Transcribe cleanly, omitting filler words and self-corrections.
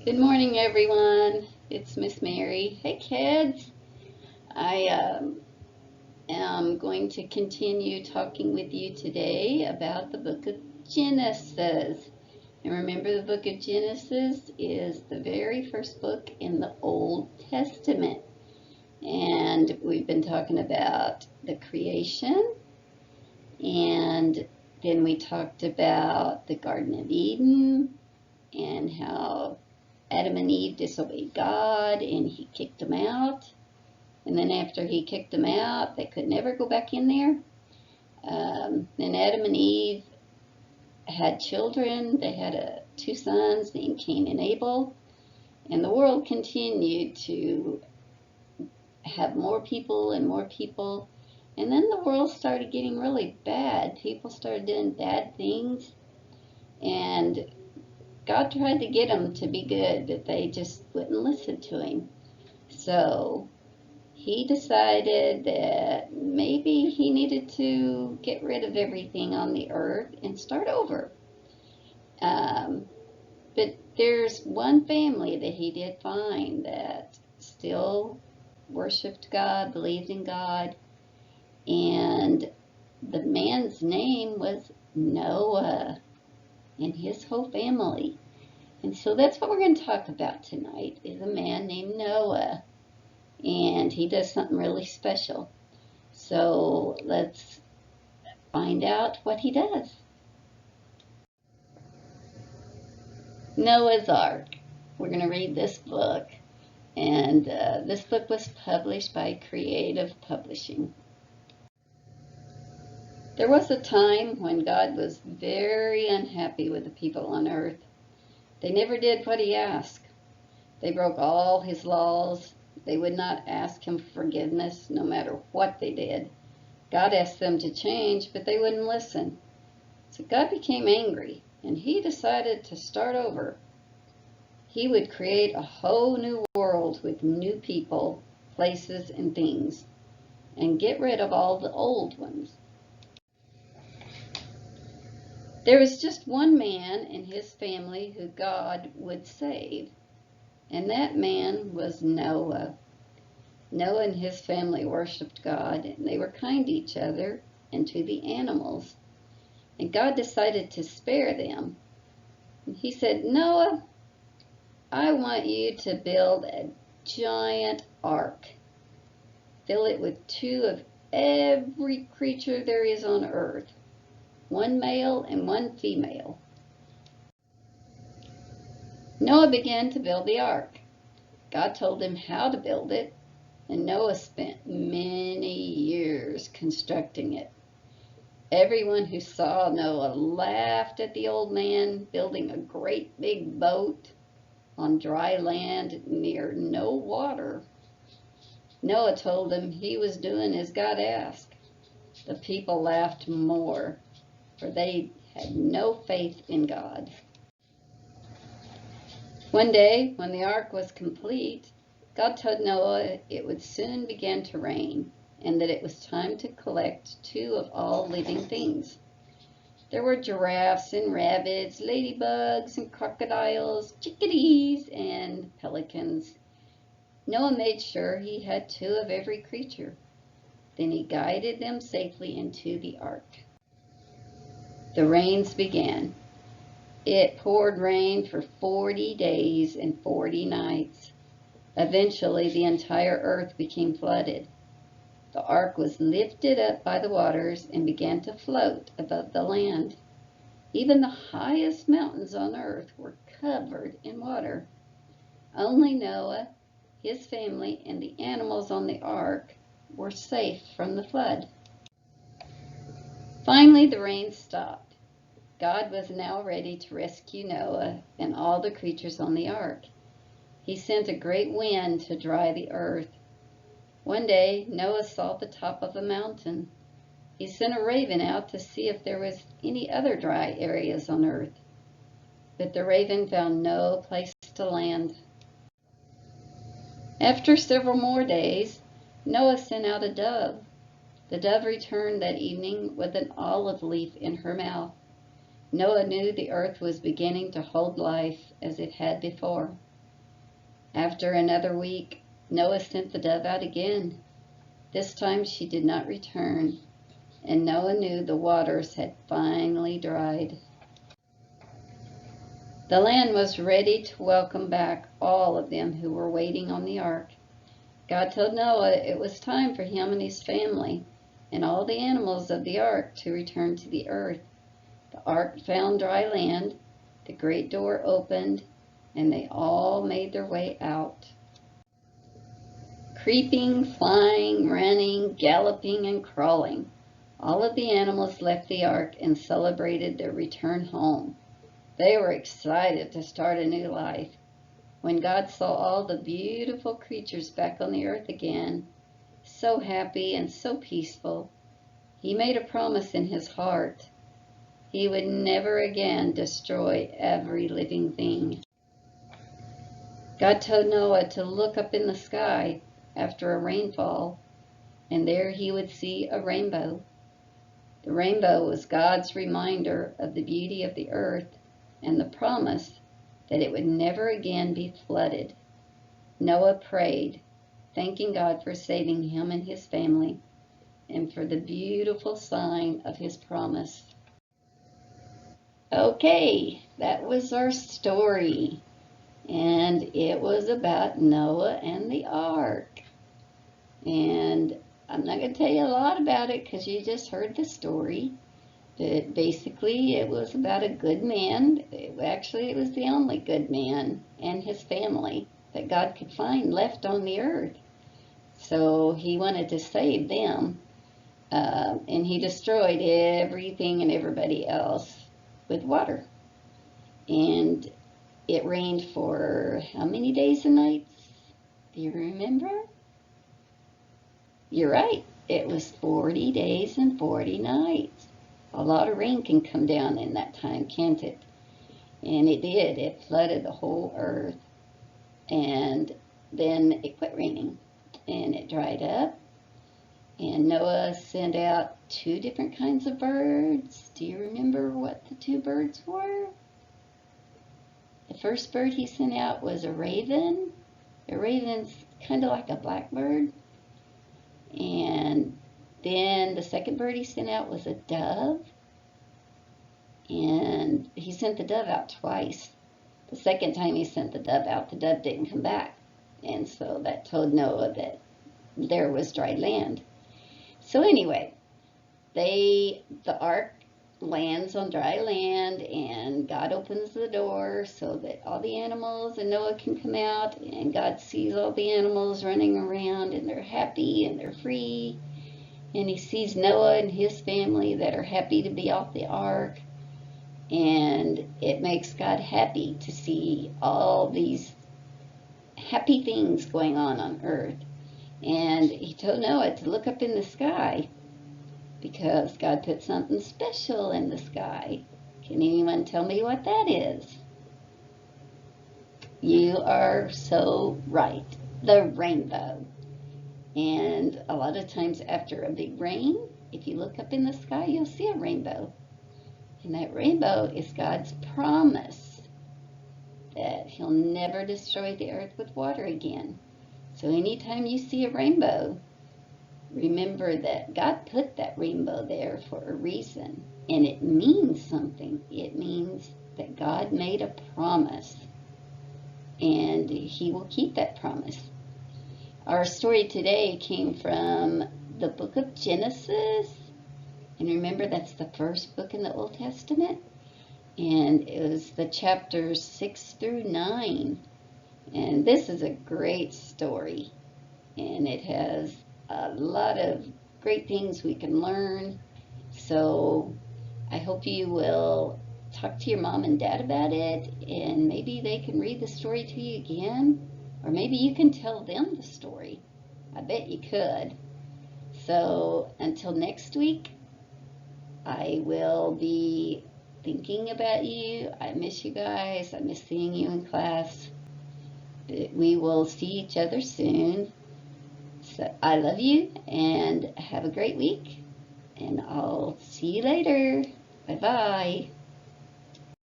Good morning, everyone. It's Miss Mary. Hey, kids. I am going to continue talking with you today about the book of Genesis. And remember, the book of Genesis is the very first book in the Old Testament. And we've been talking about the creation, and then we talked about the Garden of Eden and how Adam and Eve disobeyed God and he kicked them out. And then after he kicked them out, they could never go back in there. Then Adam and Eve had children. They had two sons named Cain and Abel. And the world continued to have more people and more people. And then the world started getting really bad. People started doing bad things. And God tried to get them to be good, but they just wouldn't listen to him. So he decided that maybe he needed to get rid of everything on the earth and start over. But there's one family that he did find that still worshiped God, believed in God, and the man's name was Noah and his whole family. And so that's what we're going to talk about tonight, is a man named Noah. And he does something really special. So let's find out what he does. Noah's Ark. We're going to read this book. And this book was published by Creative Publishing. There was a time when God was very unhappy with the people on earth. They never did what he asked. They broke all his laws. They would not ask him forgiveness no matter what they did. God asked them to change, but they wouldn't listen. So God became angry, and he decided to start over. He would create a whole new world with new people, places, and things, and get rid of all the old ones. There was just one man and his family who God would save, and that man was Noah. Noah and his family worshiped God, and they were kind to each other and to the animals. And God decided to spare them. And he said, Noah, I want you to build a giant ark. Fill it with two of every creature there is on earth, one male and one female. Noah began to build the ark. God told him how to build it, and Noah spent many years constructing it. Everyone who saw Noah laughed at the old man building a great big boat on dry land near no water. Noah told them he was doing as God asked. The people laughed more, for they had no faith in God. One day, when the ark was complete, God told Noah it would soon begin to rain, and that it was time to collect two of all living things. There were giraffes and rabbits, ladybugs and crocodiles, chickadees and pelicans. Noah made sure he had two of every creature. Then he guided them safely into the ark. The rains began. It poured rain for 40 days and 40 nights. Eventually, the entire earth became flooded. The ark was lifted up by the waters and began to float above the land. Even the highest mountains on earth were covered in water. Only Noah, his family, and the animals on the ark were safe from the flood. Finally, the rain stopped. God was now ready to rescue Noah and all the creatures on the ark. He sent a great wind to dry the earth. One day, Noah saw the top of a mountain. He sent a raven out to see if there was any other dry areas on earth. But the raven found no place to land. After several more days, Noah sent out a dove. The dove returned that evening with an olive leaf in her mouth. Noah knew the earth was beginning to hold life as it had before. After another week, Noah sent the dove out again. This time she did not return, and Noah knew the waters had finally dried. The land was ready to welcome back all of them who were waiting on the ark. God told Noah it was time for him and his family and all the animals of the ark to return to the earth. The ark found dry land, the great door opened, and they all made their way out. Creeping, flying, running, galloping, and crawling, all of the animals left the ark and celebrated their return home. They were excited to start a new life. When God saw all the beautiful creatures back on the earth again, so happy and so peaceful, he made a promise in his heart. He would never again destroy every living thing. God told Noah to look up in the sky after a rainfall, and there he would see a rainbow. The rainbow was God's reminder of the beauty of the earth and the promise that it would never again be flooded. Noah prayed, thanking God for saving him and his family and for the beautiful sign of his promise. Okay, that was our story, and it was about Noah and the ark. And I'm not going to tell you a lot about it because you just heard the story. But basically, it was about a good man. Actually, it was the only good man and his family that God could find left on the earth. So he wanted to save them, and he destroyed everything and everybody else with water. And it rained for how many days and nights? Do you remember? You're right. It was 40 days and 40 nights. A lot of rain can come down in that time, can't it? And it did. It flooded the whole earth. And then it quit raining. And it dried up. And Noah sent out 2 different kinds of birds. Do you remember what the 2 birds were? The first bird he sent out was a raven. A raven's kind of like a blackbird. And then the second bird he sent out was a dove. And he sent the dove out twice. The second time he sent the dove out, the dove didn't come back. And so that told Noah that there was dry land. So anyway, the ark lands on dry land, and God opens the door so that all the animals and Noah can come out, and God sees all the animals running around, and they're happy and they're free. And he sees Noah and his family that are happy to be off the ark. And it makes God happy to see all these happy things going on earth. And he told Noah to look up in the sky because God put something special in the sky. Can anyone tell me what that is? You are so right. The rainbow. And a lot of times after a big rain, if you look up in the sky, you'll see a rainbow. And that rainbow is God's promise that he'll never destroy the earth with water again. So anytime you see a rainbow, remember that God put that rainbow there for a reason. And it means something. It means that God made a promise. And he will keep that promise. Our story today came from the book of Genesis. And remember, that's the first book in the Old Testament. And it was the chapters 6 through 9. And this is a great story. And it has a lot of great things we can learn. So I hope you will talk to your mom and dad about it. And maybe they can read the story to you again. Or maybe you can tell them the story. I bet you could. So until next week, I will be thinking about you. I miss you guys. I miss seeing you in class. But we will see each other soon. So I love you and have a great week. And I'll see you later. Bye-bye.